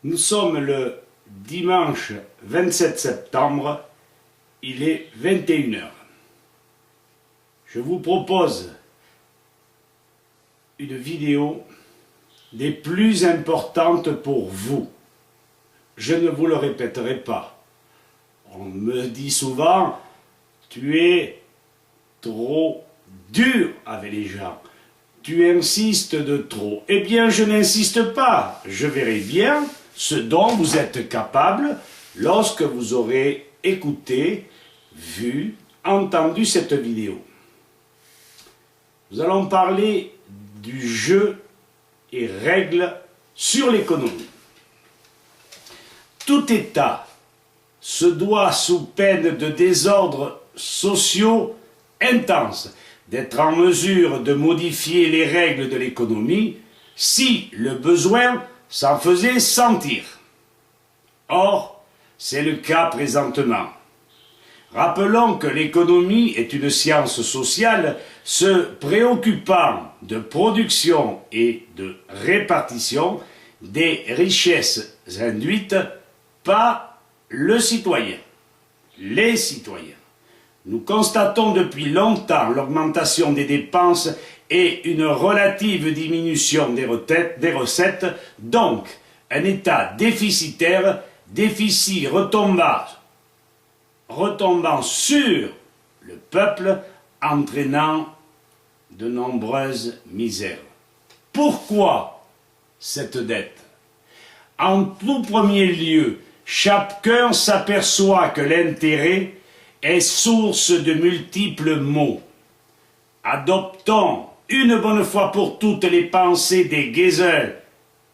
Nous sommes le dimanche 27 septembre, il est 21 h. Je vous propose une vidéo des plus importantes pour vous. Je ne vous le répéterai pas. On me dit souvent, tu es trop dur avec les gens. Tu insistes de trop. Eh bien, je n'insiste pas. Je verrai bien ce dont vous êtes capable lorsque vous aurez écouté, vu, entendu cette vidéo. Nous allons parler du jeu et règles sur l'économie. Tout État se doit, sous peine de désordres sociaux intenses, d'être en mesure de modifier les règles de l'économie si le besoin s'en faisait sentir. Or, c'est le cas présentement. Rappelons que l'économie est une science sociale se préoccupant de production et de répartition des richesses induites par le citoyen, les citoyens. Nous constatons depuis longtemps l'augmentation des dépenses et une relative diminution des recettes, donc un état déficitaire, déficit retombant sur le peuple, entraînant de nombreuses misères. Pourquoi cette dette? En tout premier lieu, chacun s'aperçoit que l'intérêt est source de multiples maux. Adoptons une bonne fois pour toutes les pensées des Geisel,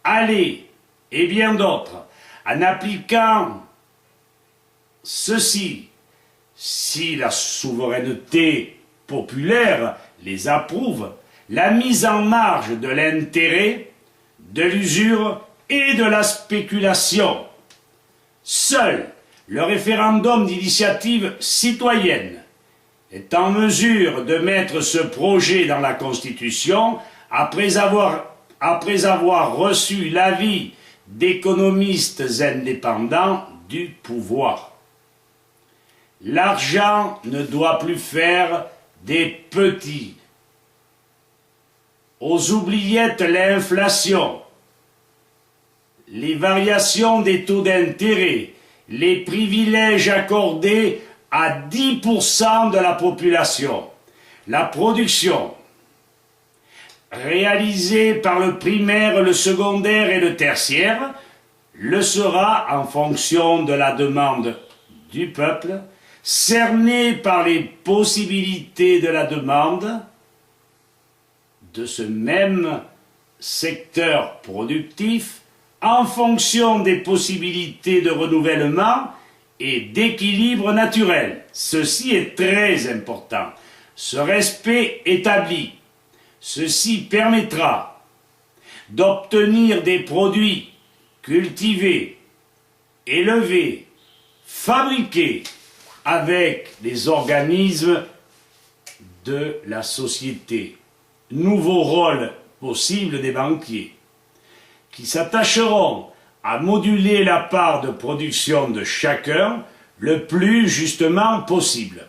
Allais et bien d'autres, en appliquant ceci, si la souveraineté populaire les approuve, la mise en marge de l'intérêt, de l'usure et de la spéculation. Seul le référendum d'initiative citoyenne est en mesure de mettre ce projet dans la Constitution après avoir reçu l'avis d'économistes indépendants du pouvoir. L'argent ne doit plus faire des petits. Aux oubliettes l'inflation, les variations des taux d'intérêt, les privilèges accordés à 10% de la population, la production réalisée par le primaire, le secondaire et le tertiaire le sera en fonction de la demande du peuple, cernée par les possibilités de la demande de ce même secteur productif, en fonction des possibilités de renouvellement et d'équilibre naturel. Ceci est très important. Ce respect établi, ceci permettra d'obtenir des produits cultivés, élevés, fabriqués avec les organismes de la société. Nouveau rôle possible des banquiers, qui s'attacheront à moduler la part de production de chacun le plus justement possible.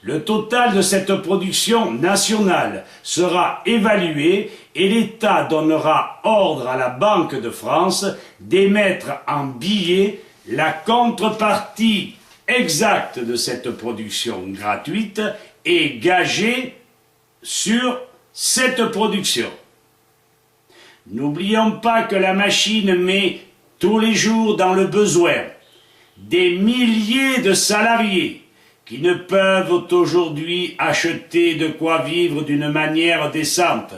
Le total de cette production nationale sera évalué et l'État donnera ordre à la Banque de France d'émettre en billets la contrepartie exacte de cette production gratuite et gagée sur cette production. N'oublions pas que la machine met tous les jours dans le besoin des milliers de salariés qui ne peuvent aujourd'hui acheter de quoi vivre d'une manière décente.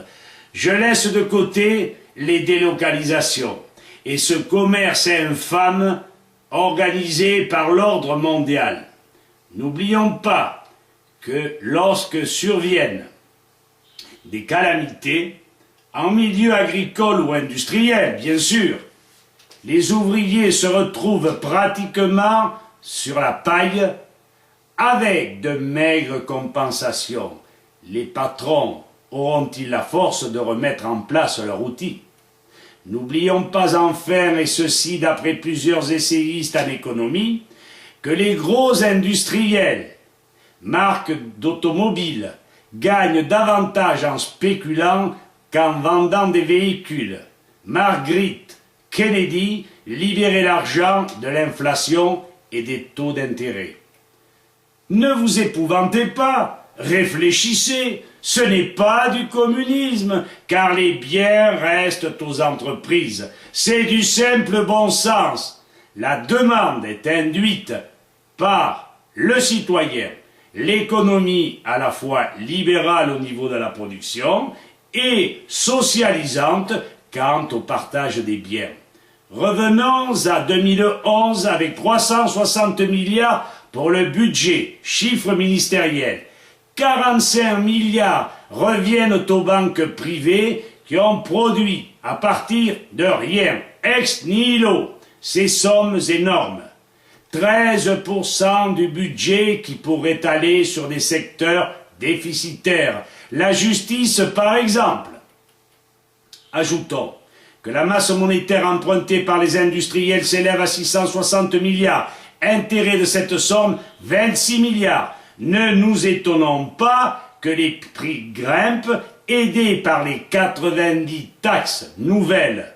Je laisse de côté les délocalisations et ce commerce infâme organisé par l'ordre mondial. N'oublions pas que lorsque surviennent des calamités, en milieu agricole ou industriel, bien sûr, les ouvriers se retrouvent pratiquement sur la paille avec de maigres compensations. Les patrons auront-ils la force de remettre en place leur outil? N'oublions pas enfin, et ceci d'après plusieurs essayistes en économie, que les gros industriels, marques d'automobiles, gagnent davantage en spéculant qu'en vendant des véhicules. Margaret Kennedy libérait l'argent de l'inflation et des taux d'intérêt. Ne vous épouvantez pas, réfléchissez, ce n'est pas du communisme, car les biens restent aux entreprises. C'est du simple bon sens. La demande est induite par le citoyen, l'économie à la fois libérale au niveau de la production et socialisante quant au partage des biens. Revenons à 2011 avec 360 milliards pour le budget, chiffre ministériel. 45 milliards reviennent aux banques privées qui ont produit à partir de rien, ex nihilo, ces sommes énormes. 13% du budget qui pourrait aller sur des secteurs déficitaires. La justice, par exemple. Ajoutons que la masse monétaire empruntée par les industriels s'élève à 660 milliards. Intérêt de cette somme, 26 milliards. Ne nous étonnons pas que les prix grimpent, aidés par les 90 taxes nouvelles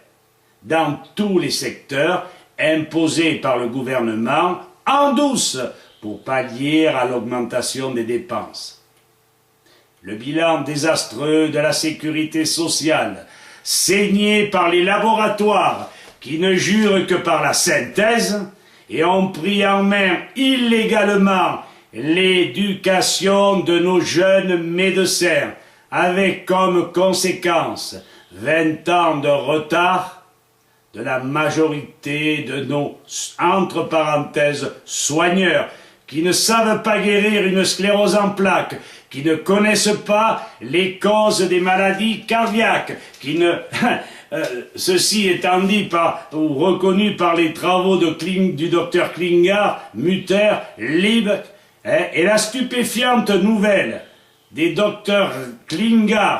dans tous les secteurs, imposées par le gouvernement en douce pour pallier à l'augmentation des dépenses. Le bilan désastreux de la sécurité sociale, saigné par les laboratoires qui ne jurent que par la synthèse et ont pris en main illégalement l'éducation de nos jeunes médecins, avec comme conséquence 20 ans de retard de la majorité de nos, entre parenthèses, soigneurs, qui ne savent pas guérir une sclérose en plaques, qui ne connaissent pas les causes des maladies cardiaques, qui ne... ceci étant dit par, ou reconnu par les travaux du docteur Klinger, Mutter, Lieb, et la stupéfiante nouvelle des docteurs Klinger,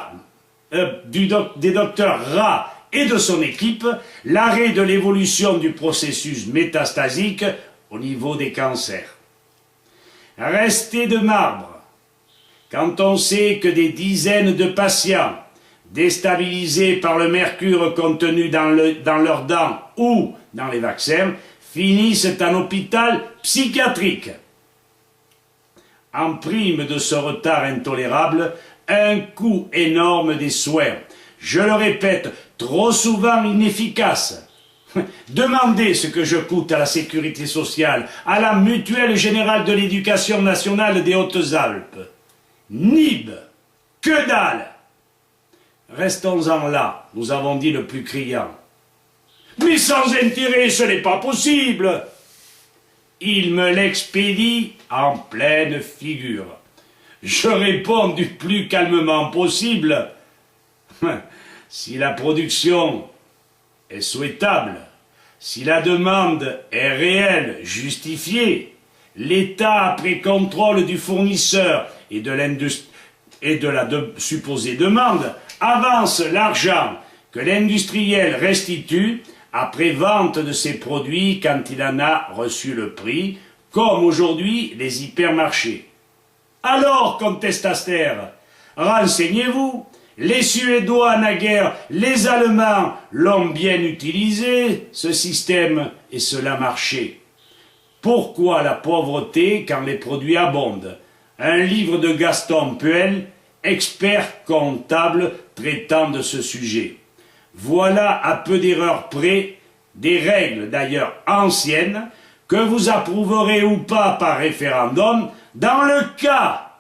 des docteurs Ra et de son équipe, l'arrêt de l'évolution du processus métastasique au niveau des cancers. Rester de marbre, quand on sait que des dizaines de patients déstabilisés par le mercure contenu dans leurs dents ou dans les vaccins finissent en hôpital psychiatrique. En prime de ce retard intolérable, un coût énorme des soins. Je le répète, trop souvent inefficace. Demandez ce que je coûte à la sécurité sociale, à la mutuelle générale de l'éducation nationale des Hautes-Alpes. Nib, que dalle! Restons-en là, nous avons dit le plus criant. Mais sans intérêt, ce n'est pas possible! Il me l'expédie en pleine figure. Je réponds du plus calmement possible. Si la production est souhaitable, si la demande est réelle, justifiée, l'État, après contrôle du fournisseur et de la supposée demande, avance l'argent que l'industriel restitue après vente de ses produits quand il en a reçu le prix, comme aujourd'hui les hypermarchés. Alors, contestataires, renseignez-vous, les Suédois naguère, les Allemands l'ont bien utilisé, ce système, et cela marchait. Pourquoi la pauvreté quand les produits abondent? Un livre de Gaston Puel, expert comptable traitant de ce sujet. Voilà à peu d'erreurs près, des règles d'ailleurs anciennes, que vous approuverez ou pas par référendum, dans le cas,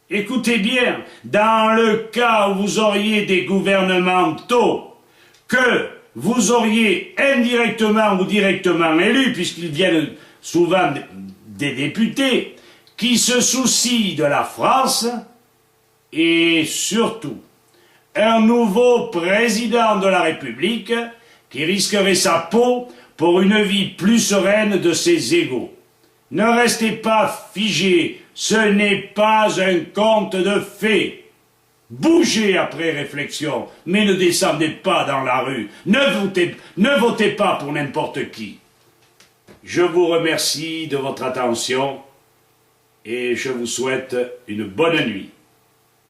écoutez bien, dans le cas où vous auriez des gouvernementaux que vous auriez indirectement ou directement élus, puisqu'ils viennent souvent des députés, qui se soucient de la France, et surtout, un nouveau président de la République qui risquerait sa peau pour une vie plus sereine de ses égaux. Ne restez pas figés, ce n'est pas un conte de fées. Bougez après réflexion, mais ne descendez pas dans la rue. Ne votez pas pour n'importe qui. Je vous remercie de votre attention et je vous souhaite une bonne nuit.